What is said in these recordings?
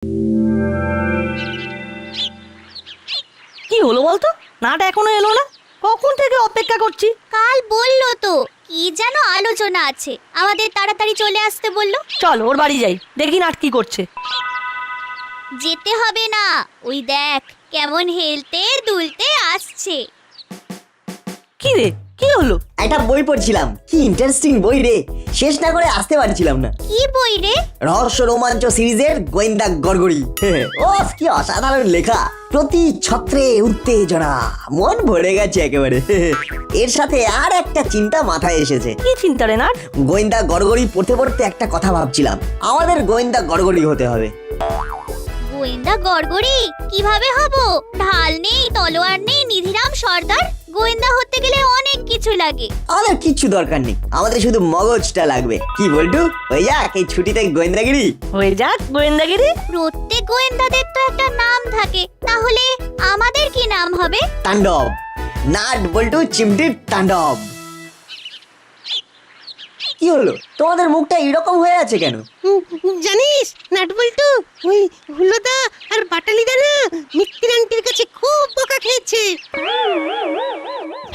কি হলো বলতো? নাট এখনো এলো না, কখন থেকে অপেক্ষা করছি। কাল বললো তো কি যেন আলোচনা আছে, আমাদের তাড়াতাড়ি চলে আসতে বললো। চল ওর বাড়ি যাই, দেখি নাট কি করছে। যেতে হবে না, ওই দেখ কেমন হেলতে দুলতে আসছে। কি রে, কি হলো? একটা বই পড়ছিলাম, কি ইন্টারেস্টিং বই রে, শেষ না করে আসতে পারছিলাম না। কি বই রে? রহস্য রোমাঞ্চ সিরিজের গোয়েন্দা গড়গড়ি। ওফ, কি অসাধারণ লেখা, প্রতি ছত্রে উত্তেজনা, মন ভরে গেছে একেবারে। এর সাথে আর একটা চিন্তা মাথায় এসেছে। কি চিন্তা রে নাট? গোয়েন্দা গড়গড়ি পড়তে পড়তে একটা কথা ভাবছিলাম, আমাদের গোয়েন্দা গড়গড়ি হতে হবে। গোয়েন্দা গড়গড়ি কিভাবে হব? ঢাল নেই, তলোয়ার নেই, নিধিরাম সর্দার। গোয়েন্দা হতে গেলে অনেক কিছু লাগে। আমাদের কিচ্ছু দরকার নেই, আমাদের শুধু মগজটা লাগবে। কি বলটু, হয়ে যাক এই ছুটিতে গোয়েন্দাগিরি। হয়ে যাক গোয়েন্দাগিরি। প্রত্যেক গোয়েন্দাদের তো একটা নাম থাকে, তাহলে আমাদের কি নাম হবে? তাণ্ডব, নাট বল্টু চিমটির তাণ্ডব। কি হলো, তোমাদের মুখটা এরকম হয়ে আছে কেন? জানিস নাটবল্টু, ওই হুলোদা আর বাটালিদা না মিত্তির আন্টির কাছে খুব বকা খেয়েছে।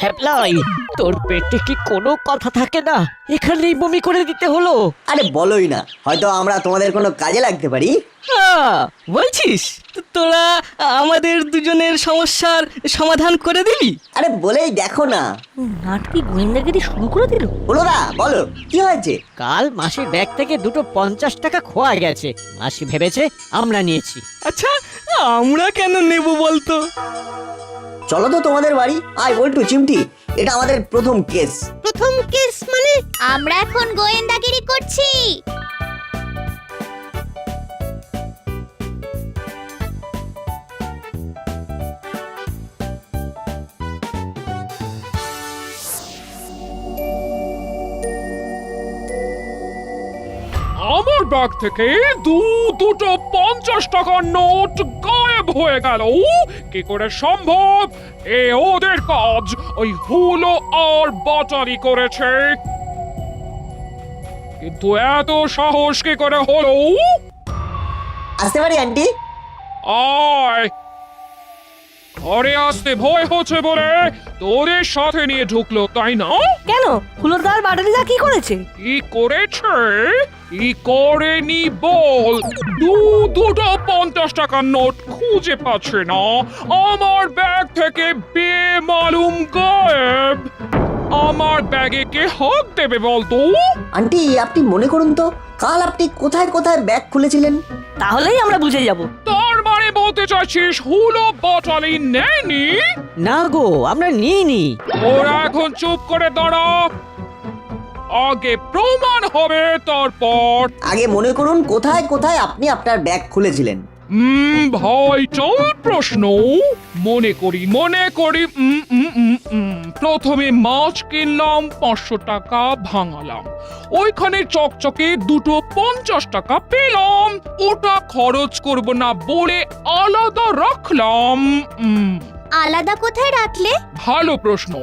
হ্যাপলাই, তোর পেটে কি কোনো কথা থাকে না? এখানেই বমি করে দিতে হলো? আরে বলোই না, হয়তো আমরা তোমাদের কোনো কাজে লাগতে পারি। বলছিস তোরা আমাদের দুজনের সমস্যার সমাধান করে দিবি? আরে বলেই দেখো না। নাট কি গোয়েন্দাগিরি শুরু করে দিল? হলো না, বলো কি হয়েছে? কাল মাসির ব্যাগ থেকে দুটো 50 টাকা খোয়া গেছে। মাসি ভেবেছে আমরা নিয়েছি। আচ্ছা, আমরা কেন নেব বলতো? চলো তো তোমাদের বাড়ি। আয় বল্টু চিমটি, এটা আমাদের প্রথম কেস। প্রথম কেস মানে? আমরা এখন গোয়েন্দাগিরি করছি। আমার ব্যাগ থেকে দুটো 50 টাকার নোট গায়েব হয়ে গেল। কি করে সম্ভব? ওদের কাজ। ওই হুলো আর বাটালি করেছে। কিন্তু এত সাহস কি করে হলো? আসতে পারি আন্টি? আয়, ঘরে আসতে ভয় হচ্ছে বলে তোদের সাথে নিয়ে ঢুকলো, তাই না? কেন, হুলোদার বাটালিদা কি করেছে? কি করেছে? কি করেনি বল? দুটো 50 টাকার নোট খুঁজে পাচ্ছে না, আমার ব্যাগ থেকে বেমালুম গায়েব। আমার ব্যাগে কে হাত দেবে বলতো? আন্টি আপনি মনে করুন তো, কাল আপনি কোথায় কোথায় ব্যাগ খুলেছিলেন? তাহলেই আমরা বুঝে যাব। তার মানে বলতে চাইছিস হুলো বাটালি নেয়নি? না গো, আমরা নিইনি। ওরা এখন চুপ করে দাঁড়া, আগে প্রমাণ হবে তারপর। আগে মনে করুন কোথায় কোথায় আপনি আপনার ব্যাগ খুলেছিলেন। ভাই চল প্রশ্ন। মনে করি প্রথমে মাছ কিনলাম, 500 টাকা ভাঙালাম, ওইখানে চকচকে দুটো 50 টাকা পেলাম, ওটা খরচ করব না বলে আলাদা রাখলাম। আলাদা কোথায় রাখলে? ভালো প্রশ্ন।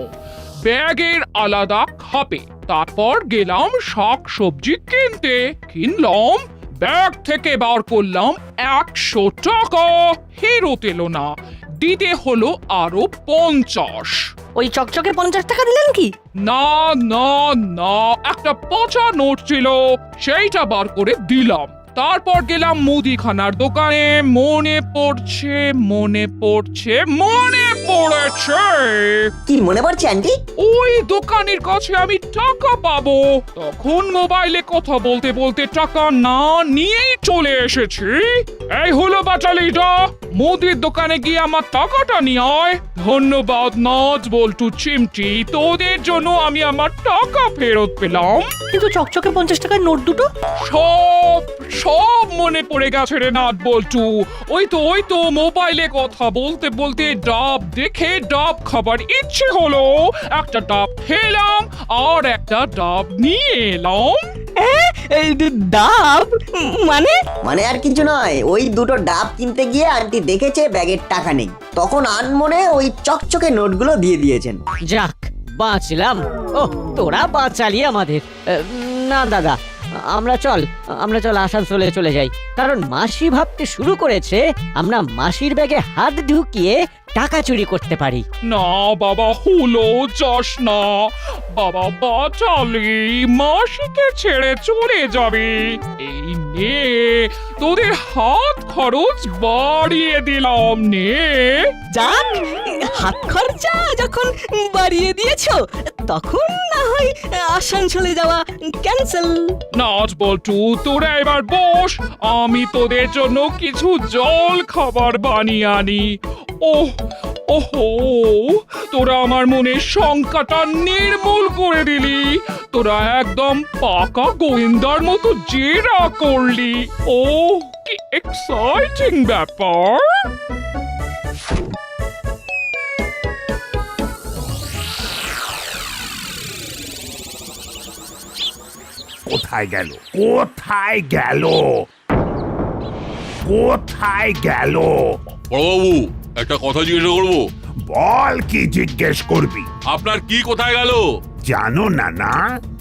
ব্যাগের আলাদা খাপে। তারপর গেলাম শাক সবজি কিনতে, কিনলাম, ব্যাগ থেকে বার করলাম 100 টাকা, ফেরত এলো না, দিতে হলো আরো 50। ওই চকচকে 50 টাকা দিলেন কি? না না না, একটা পচা নোট ছিল, সেইটা বার করে দিলাম। তারপর গেলাম মুদিখানার দোকানে, মনে পড়ছে কি মনে পড়ছে আন্টি? ওই দোকানের কাছে আমি টাকা পাবো, তখন মোবাইলে কথা বলতে বলতে টাকা না নিয়েই চলে এসেছি। এই হলো বাটালিটা, মুদির দোকানে গিয়ে আমার টাকাটা নিয়ে আয়। ধন্যবাদ নাট বল্টু চিমটি, তোদের জন্য আমি আমার টাকা ফেরত পেলাম। কিন্তু চকচকে 50 টাকার নোট দুটো? সব মনে পড়ে গেছে রে নাট বল্টু। ওই তো মোবাইলে কথা বলতে বলতে ডাব দেখে ডাব খাবার ইচ্ছে হলো, একটা ডাব খেলাম আর একটা ডাব নিয়ে এলাম। এই ডাব মানে আর কিছু নয়, ওই দুটো ডাব কিনতে গিয়ে আন্টি দেখেছে ব্যাগের টাকা নেই, তখন আনমনে ওই চকচকে নোটগুলো দিয়ে দিয়েছেন। যাক, বাঁচলাম। ও, তোরা বাঁচালি আমাদের। না দাদা, আমরা চল আসানসোলে চলে যাই, কারণ মাসি ভাবতে শুরু করেছে আমরা মাসির ব্যাগে হাত ঢুকিয়ে টাকা চুরি করতে পারি। না বাবা, হলো যাস না বাবা, বাঁচালি মাসিকে ছেড়ে চলে যাবে। এই নে তোদের হাত খরচ বাড়িয়ে দিলাম, নে। যাক, হাত খরচা যখন বাড়িয়ে দিয়েছো তখন না হয় আসানসোলে যাওয়া ক্যান্সেল। নাচ বল্টু, তোরা এবার বস, আমি তোদের জন্য কিছু জল খাবার বানিয়ে আনি। ওহো, তোরা আমার মনের শঙ্কাটা নির্মূল করে দিলি। তোরা একদম পাকা গোয়েন্দার মতো জেরা করলি। ও কি এক্সাইটিং ব্যাপার। কোথায় গেল, কোথায় গেল, কোথায় গেল? বড়বাবু, একটা কথা জিজ্ঞেস করবো? বল, কি জিজ্ঞেস করবি? আপনার কি কোথায় গেল? জানো না? না,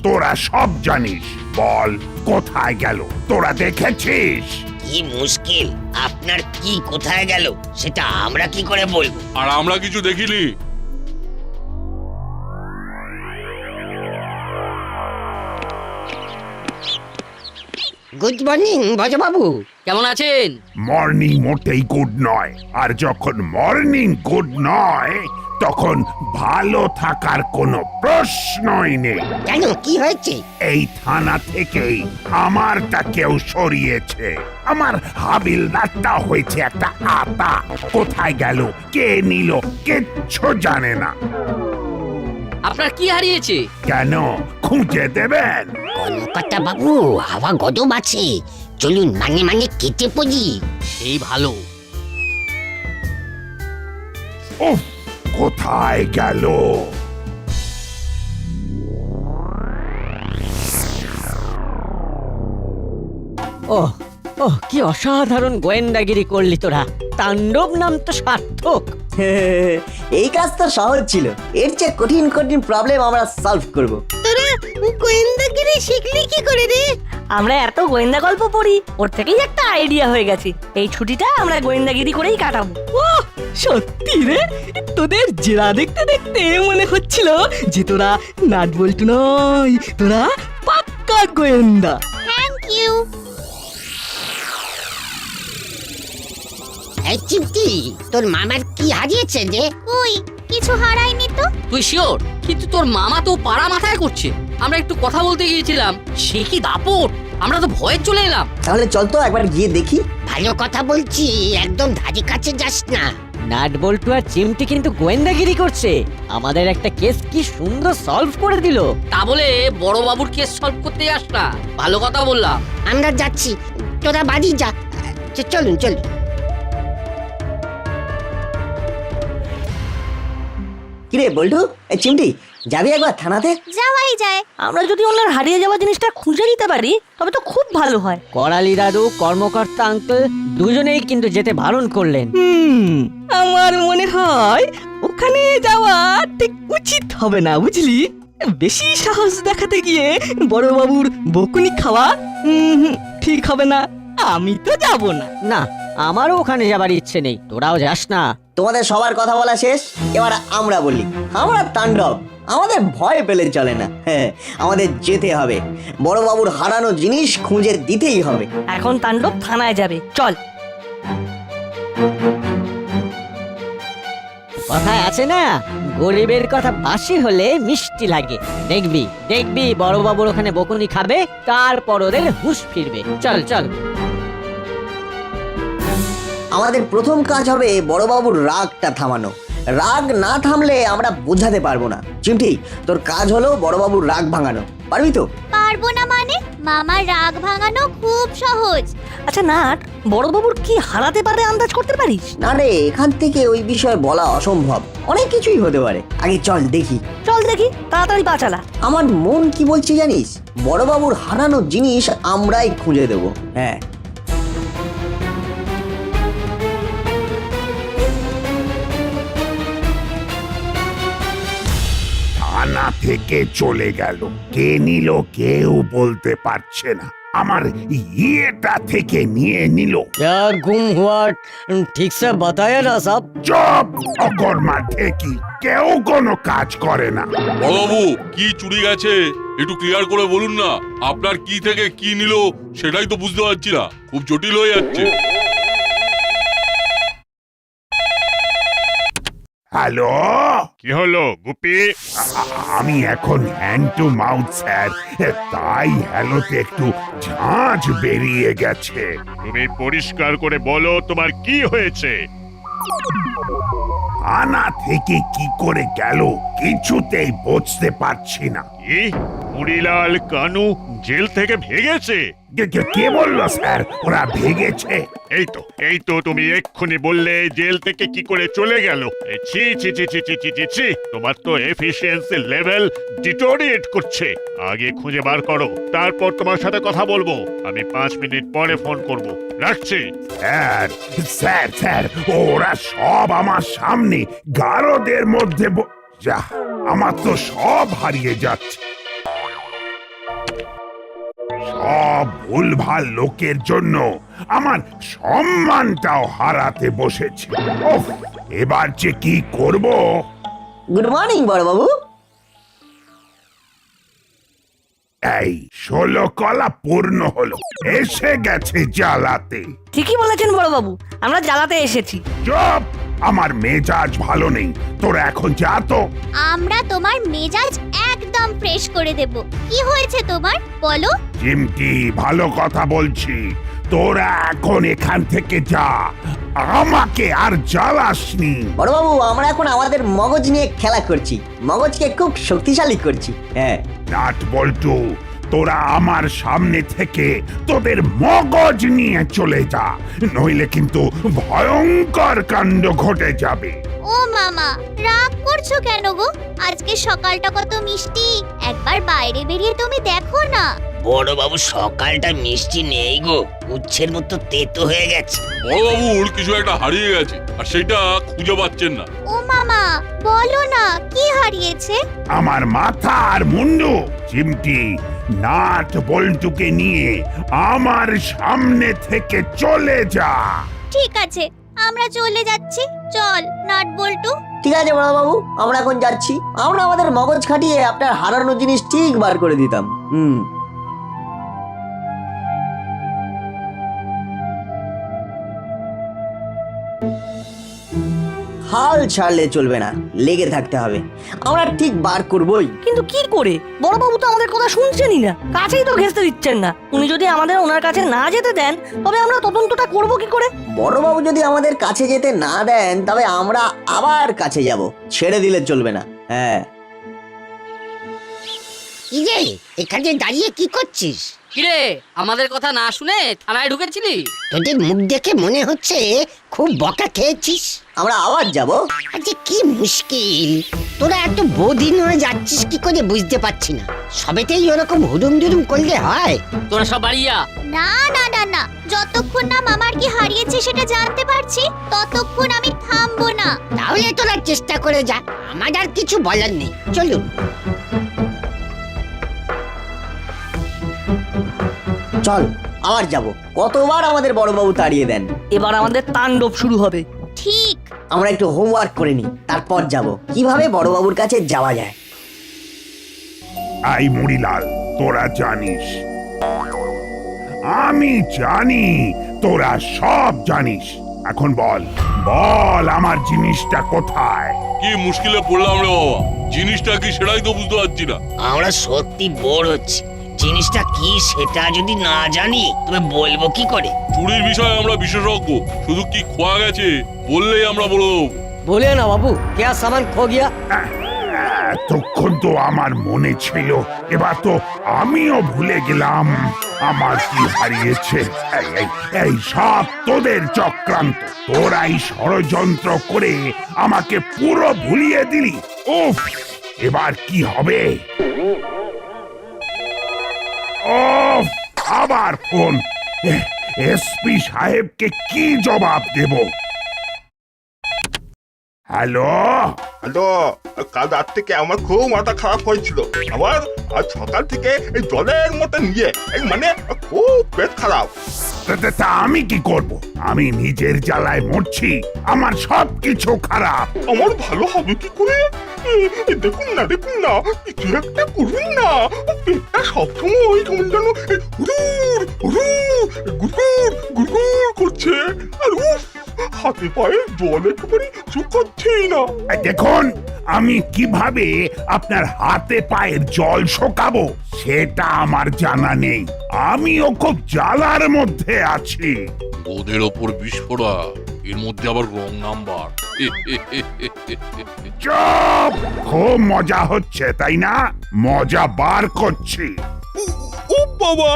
তোরা সব জানিস। বল, কোথায় গেল? তোরা দেখেছিস? কি মুশকিল, আপনার কি কোথায় গেল সেটা আমরা কি করে বলবো? আর আমরা কিছু দেখিনি। গুড মর্নিং ভজবাবু, কেমন আছেন? মর্নিং মোটেই গুড নয়, আর যখন মর্নিং গুড নয় তখন ভালো থাকার কোনো প্রশ্নই নেই। কেন, কি হয়েছে? এই থানা থেকেই আমারটা কেউ সরিয়েছে। আমার হাবিলদারটা হয়েছে একটা আতা। কোথায় গেল, কে নিল, কিচ্ছু জানে না। আপনার কি হারিয়েছে? কেন, খুঁজে দেবেন? কলকাতা বাবু, হাওয়া গদম আছে, চলুন মানে মানে কেটে পড়ি। এই ভালো। উফ, কোথায় গেল? ওহ, কি অসাধারণ গোয়েন্দাগিরি করলি তোরা। তাণ্ডব নাম তো সার্থক। এই কাজ তো সহজ ছিল, এর চেয়ে কঠিন কঠিন প্রবলেম আমরা সলভ করব। তোরা গোয়েন্দাগিরি শিখলি কি করে রে? আমরা এত গোয়েন্দা গল্প পড়ি, ওর থেকেই একটা আইডিয়া হয়ে গেছে। এই ছুটিটা আমরা গোয়েন্দাগিরি করেই কাটাবো। ওহ, সত্যি রে, তোদের জেরা দেখতে দেখতে মনে হচ্ছিল যে তোরা নাট বল্টু নয়, তোরা পাক্কা গোয়েন্দা। Thank you. এই চিমটি, তোর মামার কি হারিয়েছে রে? কই, কিছু হারায়নি তো। তুই শিওর? কিন্তু তোর মামা তো পাড়া মাথায় করছে। আমরা একটু কথা বলতে গিয়েছিলাম, সে কি দাপট, আমরা তো ভয়ে চলে এলাম। তাহলে চল তো একবার গিয়ে দেখি। ভালো কথা বলছি, একদম ধারে কাছে যাস না। নাট বল্টু আর চিমটি কিন্তু গোয়েন্দাগিরি করছে। আমাদের একটা কেস কি সুন্দর সলভ করে দিল। তা বলে বড় বাবুর কেস সলভ করতে যাস না, ভালো কথা বললাম। আমরা যাচ্ছি, তোরা বাড়ি যা। চলুন চলুন। কিরে বল্টু, এই চিমটি, যাবি একবার থানাতে? যাওয়াই যায়। আমরা যদি ওনার হারিয়ে যাওয়া জিনিসটা খুঁজে নিতে পারি তবে তো খুব ভালো হয়। করালি দাদু, কর্মকর্তা আঙ্কেল দুজনেই কিন্তু যেতে বারণ করলেন। আমার মনে হয় ওখানে যাওয়া ঠিক উচিত হবে না, বুঝলি? বেশি সাহস দেখাতে গিয়ে বড়বাবুর বকুনি খাওয়া ঠিক হবে না। আমি তো যাব না। না, আমারও ওখানে যাবার ইচ্ছে নেই, তোরাও যাস না। তোমাদের সবার কথা বলা শেষ, এবার আমরা বলি। আমরা তাণ্ডব, আমাদের ভয় পেলে চলে না। হ্যাঁ, আমাদের যেতে হবে, বড়বাবুর হারানো জিনিস খুঁজে দিতেই হবে। এখন তাণ্ডব থানায় যাবে, চল। কথায় আছে না, গরিবের কথা বাসি হলে মিষ্টি লাগে। দেখবি দেখবি বড়বাবুর ওখানে বকুনি খাবে, তারপর ওদের হুঁশ ফিরবে। চল চল। আমাদের প্রথম কাজ হবে বড়বাবুর রাগটা থামানো। রাগ না থামলে আমরা বোঝাতে পারবো না। চিমটি, তোর কাজ হলো বড়বাবুর রাগ ভাঙানো। পারবি তো? পারবো না মানে? মামার রাগ ভাঙানো খুব সহজ। আচ্ছা নাট, বড়বাবুর কি হারাতে পারে আন্দাজ করতে পারিস? না রে, এখান থেকে ওই বিষয়ে বলা অসম্ভব, অনেক কিছুই হতে পারে। আগে চল দেখি। চল দেখি, তাড়াতাড়ি পা চালা। আমার মন কি বলছে জানিস? বড়বাবুর হারানো জিনিস আমরাই খুঁজে দেবো। হ্যাঁ, থানা আনা থেকে চলে গেল, কে নিল কেউ বলতে পারছে না। আমার ইয়েটা থেকে নিয়ে নিল। क्या गुम हुआ ठीक से बताया ना साहब। চুপ, অকর্মা ঠেকি, কেউ কোনো কাজ করে না। বড়বাবু কি চুরি গেছে একটু ক্লিয়ার করে বলুন না। আপনার কি থেকে কি নিল সেটাই তো বুঝতে পারছি না, খুব জটিল হয়ে যাচ্ছে। হ্যালো, কি হলো গুপি? আমি এখন হ্যান্ড টু মাউথ স্যার, তাই হ্যালোতে একটু ঝাঁঝ বেরিয়ে গেছে। তুমি পরিষ্কার করে বলো তোমার কি হয়েছে। আনা থেকে কি করে গেল কিছুতেই বুঝতে পারছি না। কি মুড়িলাল কানু জেল থেকে ভেগেছে? কে বললো স্যার ওরা ভেগেছে? এই তো তুমি এক্ষুনি বললে জেল থেকে কি করে চলে গেল। ছি ছি ছি ছি ছি ছি ছি ছি, তোমার তো এফিসিয়েন্সি লেভেল ডিটোরিয়েট করছে। আগে খুঁজে বার করো, তারপর তোমার সাথে কথা বলবো। আমি 5 মিনিট পরে ফোন করব, রাখছি। স্যার স্যার স্যার, ওরা সব আমার সামনে গারদের মধ্যে যা, আমার তো সব হারিয়ে যাচ্ছে। সব ভুলভাল লোকের জন্য আমার সম্মানটাও হারাতে বসেছে। ওহ, এবার যে কি করব। গুড মর্নিং বড়বাবু। এই 16 কলা পূর্ণ হলো, এসে গেছে জ্বালাতে। ঠিকই বলেছেন বড়বাবু, আমরা জ্বালাতে এসেছি। চুপ, আমার মেজাজ ভালো নেই, তোরা এখন যা তো। আমরা তোমার মেজাজ একদম ফ্রেশ করে দেব। কি হয়েছে তোমার বলো? চিমটি, ভালো কথা বলছি, তোরা এখন এখান থেকে যা, আমাকে আর জ্বালাসনি। বড়বাবু, আমরা এখন আমাদের মগজ নিয়ে খেলা করছি, মগজকে খুব শক্তিশালী করছি। হ্যাঁ, নাট বল্টু, তোরা আমার সামনে থেকে তোদের মগজ নিয়ে চলে যা, নইলে কিন্তু ভয়ঙ্কর কাণ্ড ঘটে যাবে। ও মামা, রাগ করছো কেন গো? আজকে সকালটা কত মিষ্টি, একবার বাইরে বেরিয়ে তুমি দেখো না। বড় বাবু সকালটা মিষ্টি নেই গো, উচ্ছের মতো তেতো হয়ে গেছে। বড়বাবুর কিছু একটা হারিয়ে গেছে আর সেটা খুঁজে পাচ্ছেন না। ও মামা, বলো না কি হারিয়েছে? আমার মাথা আর মুন্ডু। চিমটি, নাট বল্টুকে নিয়ে আমার সামনে থেকে চলে যা। ঠিক আছে, আমরা চলে যাচ্ছি। চল নাট বল্টু। ঠিক আছে বড়বাবু, আমরা এখন যাচ্ছি। আমরা আমাদের মগজ খাটিয়ে আপনার হারানো জিনিস ঠিক বার করে দিতাম। হাল ছাড়লে চলবে না, লেগে থাকতে হবে। আমরা ঠিক বার করবই। কিন্তু কি করে? বড়বাবু তো আমাদের কথা শুনছেনই না, কাছেই তো ঘেঁচতে দিচ্ছেন না। উনি যদি আমাদের ওনার কাছে না যেতে দেন তবে আমরা তদন্তটা করব কি করে? বড়বাবু যদি আমাদের কাছে যেতে না দেন তবে আমরা আবার কাছে যাব, ছেড়ে দিলে চলবে না। হ্যাঁ। কি রে, এখানে দাঁড়িয়ে কি করছিস? কিরে, আমাদের কথা না শুনে থানায় ঢুকেছিলি? তোদের মুখ দেখে মনে হচ্ছে খুব বকা খেয়েছিস। আমরা আবার যাব। আচ্ছা, কি মুশকিল, তোরা এত বদিন হয়ে যাচ্ছিস কি করে বুঝতে পারছি না। সবেতেই ওরকম হুড়ুম দুরুম করলে হয়? তোরা সব বাড়িয়া। না না না না, যতক্ষণ না মামার কি হারিয়েছে সেটা জানতে পারছি ততক্ষণ আমি থামবো না। তাহলে তোরা চেষ্টা করে যা, আমার আর কিছু বলার নেই। চলুন। চল, আবার যাব। কতবার আমাদের বড়বাবু তাড়িয়ে দেন। এবার আমাদের তাণ্ডব শুরু হবে। ঠিক। আমরা একটু হোমওয়ার্ক করে নিই, তারপর যাব কিভাবে বড়বাবুর কাছে যাওয়া যায়। আই মুড়িলাল, তোরা জানিস, আমি জানি তোরা সব জানিস। এখন বল বল, আমার জিনিসটা কোথায়? কি মুশকিলে পড়লাম রে বাবা, জিনিসটা কি সেটাই তো বুঝতে পারছি না। আমরা সত্যি বোর হচ্ছি, জিনিসটা কি সেটা যদি না জানি তবে বলবো কি করে? চুরির বিষয়ে আমরা বিশেষজ্ঞ, শুধু কি খোয়া গেছে বললেই আমরা বলবো। বলে না বাবু, क्या सामान खो गया? এতক্ষণ তো আমার মনে ছিল, এবার তো আমিও ভুলে গেলাম আমার কি হারিয়েছে। এই সব তোদের চক্রান্ত, তোরাই ষড়যন্ত্র করে আমাকে পুরো ভুলিয়ে দিলি। উফ, এবার কি হবে? উফ, আবার ফোন। এসপি সাহেবকে কি জবাব দেব? হ্যালো হ্যালো, কাল রাত থেকে আমার খুব মাথা খারাপ হয়েছিল। আবার আজ সকাল থেকে এই জলের মতো নিয়ে মানে খুব পেট খারাপ। তা আমি কি করব? আমি নিজের জ্বালায় মরছি, আমার সব কিছু খারাপ। আমার ভালো হবে কি করে? দেখুন না কিছু একটা করুন না। পেটটা সবসময় কেমন যেন হুড়ুর হুড়ুর গুড়গুড় গুড়গুড় করছে, আর উফ, হাতে পায়ে জল একেবারে শুকাচ্ছেই না। দেখুন, আমি কিভাবে আপনার হাতে পায়ের জল শোকাবো সেটা আমার জানা নেই। আমিও খুব জ্বালার মধ্যে আছি। ওদের ওপর বিস্ফোরা, এর মধ্যে আবার রং নাম্বার। চুপ! খুব মজা হচ্ছে তাই না? মজা বার করছি। ও বাবা,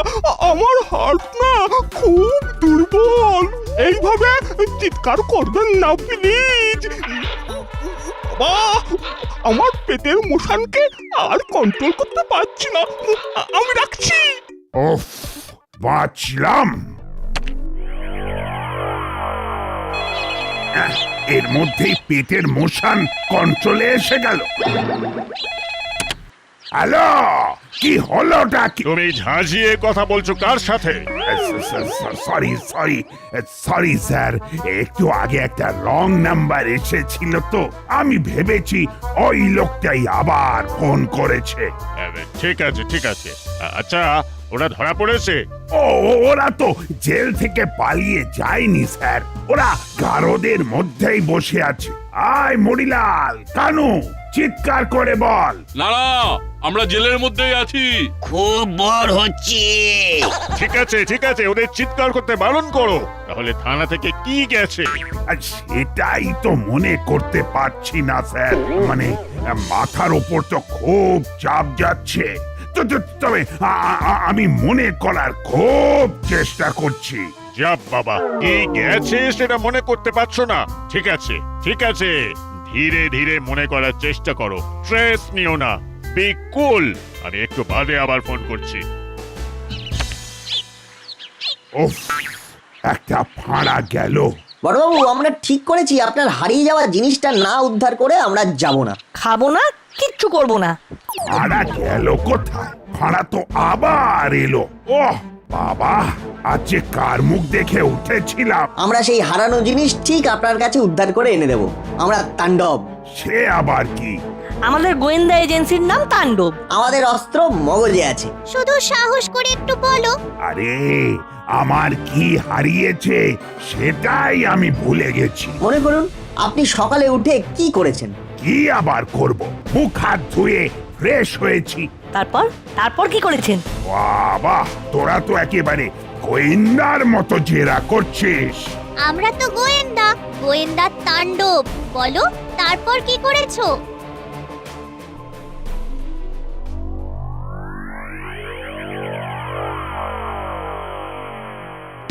আমার হার্ট না খুব দুর্বল। এইভাবে চিৎকার করবেন না প্লিজ। বাবা, আমার পেটের মোশনকে আর কন্ট্রোল করতে পারছি না। আমি রাখছি। উফ, বাঁচলাম। এর মধ্যেই পেটের মোশন কন্ট্রোলে এসে গেল। হ্যালো, কি হলোটা কি? তুমি ঝাঁঝিয়ে কথা বলছো কার সাথে? সরি স্যার, একটু আগে একটা রং নাম্বার এসেছিল তো আমি ভেবেছি ওই লোকটাই আবার ফোন করেছে। ঠিক আছে। আচ্ছা, ওরা ধরা পড়েছে? ওরা তো জেল থেকে পালিয়ে যায়নি স্যার, ওরা গারদের মধ্যেই বসে আছে। আয় মরিলাল, কানু, চিৎকার করে বল। না, আমরা জেলের মধ্যেই আছি। খুব বড় হচ্ছে। ঠিক আছে, ওদের চিৎকার করতে বারণ করো। তাহলে থানা থেকে কি গেছে? আর সেটাই তো মনে করতে পারছি না স্যার, মানে মাথার ওপর তো খুব চাপ যাচ্ছে। তবে আমি মনে করার খুব চেষ্টা করছি। যাব বাবা, কি গেছে সেটা মনে করতে পারছো না? ঠিক আছে, ধীরে ধীরে মনে করার চেষ্টা করো। স্ট্রেস নিও না, বি কুল। আমি একটু বাদে আবার ফোন করছি। উফ, একটা ফাঁড়া গেল। বড়বাবু, আমরা ঠিক করেছি আপনার হারিয়ে যাওয়া জিনিসটা না উদ্ধার করে আমরা যাব না। খাবো না, কিচ্ছু করবো না। ফাঁড়া গেল কোথায়? ফাঁড়া তো আবার এলো। ওহ বাবা, আজ যে কার মুখ দেখে উঠেছিলাম। আমরা সেই হারানো জিনিস ঠিক আপনার কাছে উদ্ধার করে এনে দেব। আমরা তাণ্ডব। সে আবার কি? আমাদের গোয়েন্দা এজেন্সির নাম তাণ্ডব। আমাদের অস্ত্র মগজে আছে। শুধু সাহস করে একটু বলো। আরে, আমার কি হারিয়েছে সেটাই আমি ভুলে গেছি। মনে করুন, আপনি সকালে উঠে কি করেছেন? কি আবার করব? মুখ হাত ধুয়ে ফ্রেশ হয়েছি। তারপর কি করেছেন? বাবা, তোরা তো একেবারে গোয়েন্দার মতো জেরা করছিস। আমরা তো গোয়েন্দা তাণ্ডব। বলো, তারপর কি করেছো?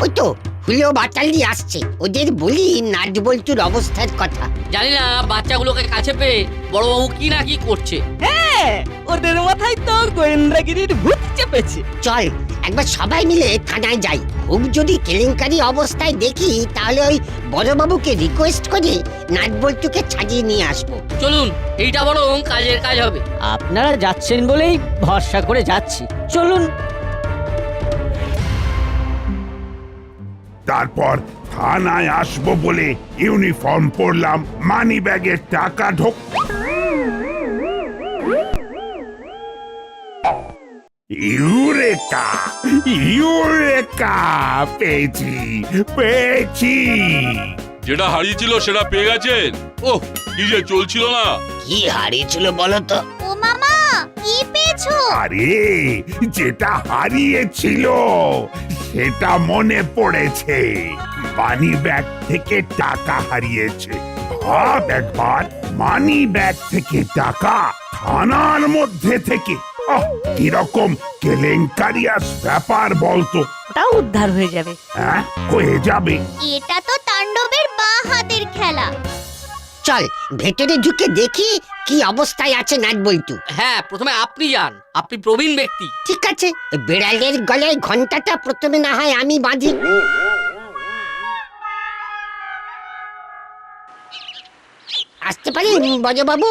ওই তো হুলো বাটালি আসছে, ওদের বলি নাটবল্টুর অবস্থার কথা। জানি না বাচ্চাগুলোকে কাছে পেয়ে বড়বাবু কি না কি করছে। হ্যাঁ, ওদের মাথায় তো গোয়েন্দাগিরির ভূত চেপেছে। চল একবার সবাই মিলে থানায় যাই। খুব যদি কেলেঙ্কারি অবস্থায় দেখি তাহলে ওই বড়বাবুকে রিকোয়েস্ট করে নাটবল্টুকে ছাড়িয়ে নিয়ে আসবো। চলুন, এইটা বরং কাজের কাজ হবে। আপনারা যাচ্ছেন বলেই ভরসা করে যাচ্ছি, চলুন। তারপর থানায় আসবো বলে ইউনিফর্ম পরলাম, মানি ব্যাগে টাকা ঢোক। ইউরেকা, পেয়েছি। যেটা হারিয়েছিল সেটা পেয়ে গেছেন? ওহ, কি যে চলছিল না। কি হারিয়েছিল বলো তো? ও মামা, কি পেয়েছো? আরে, যেটা হারিয়েছিল সেটা মনে পড়েছে। মানি ব্যাগ থেকে টাকা হারিয়েছে। ভাব একবার, মানি ব্যাগ থেকে টাকা থানার মধ্যে থেকে। কিরকম কেলেঙ্কারিয়াস ব্যাপার বলতো। ওটাও উদ্ধার হয়ে যাবে। হ্যাঁ, হয়ে যাবে। এটা তো তাণ্ডবের বাঁ হাতের খেলা। চল ভেতরে ঢুকে দেখি কি অবস্থায় আছে নাটবল্টু। হ্যাঁ, প্রথমে আপনি যান, আপনি প্রবীণ ব্যক্তি। ঠিক আছে, বেড়ালের গলায় ঘন্টাটা প্রথমে না হয় আমি বাঁধি। আসতে পারি বড়বাবু?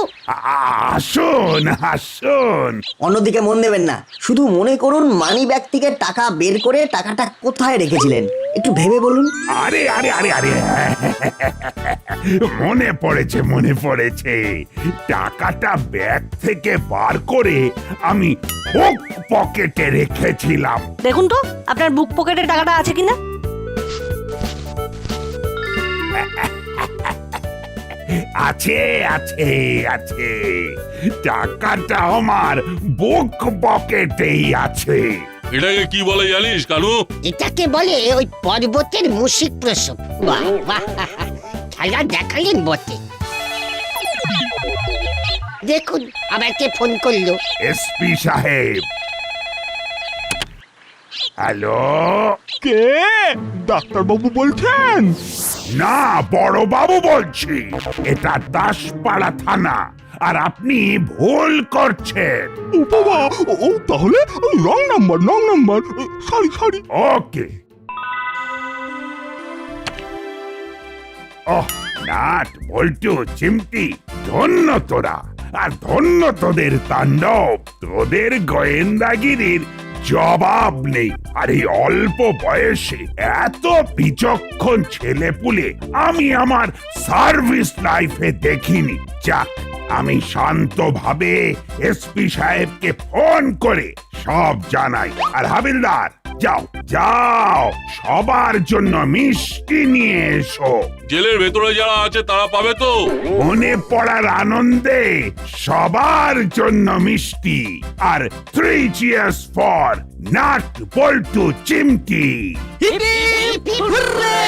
আসুন আসুন। অন্যদিকে মন দেবেন না, শুধু মনে করুন মানি ব্যাগ থেকে টাকা বের করে টাকাটা কোথায় রেখেছিলেন, একটু ভেবে বলুন। আরে আরে আরে আরে মনে পড়েছে। টাকাটা ব্যাগ থেকে বার করে আমি বুক পকেটে রেখেছিলাম। দেখুন তো আপনার বুক পকেটে টাকাটা আছে কিনা। আছে আছে আছে, টাকাটা আমার বুক পকেটেই আছে। এটাকে কি বলে জানিস কানু? এটাকে বলে ওই পর্বতের মুশিক প্রসব। বাহ বাহ, খেলা দেখালেন বটে। দেখুন আবার কে ফোন করলো। এসপি সাহেব। হ্যালো, কে? ডাক্তারবাবু বলছেন? না বড় বাবু বলছি। এটা দাসপাড়া থানা, আর আপনি ভুল করছেন। ও বাবা, ও তাহলে রং নাম্বার। সরি। ওকে। ওহ, নাট বল্টু চিমটি, ধন্য তোরা, আর ধন্য তোদের তাণ্ডব। তোদের গোয়েন্দাগিরির জবাব নেই। আর এই অল্প বয়সে এত বিচক্ষণ ছেলেপুলে আমি আমার সার্ভিস লাইফে দেখিনি। যাক, আমি শান্তভাবে এসপি সাহেবকে ফোন করে সব জানাই। আর হাবিলদার, যাও সবার জন্য মিষ্টি নিয়ে এসো। জেলের ভেতরে যারা আছে তারা পাবে তো? মনে পড়ার আনন্দে সবার জন্য মিষ্টি। আর 3 cheers for Nut Boltu Chimti. Hip hip hurray!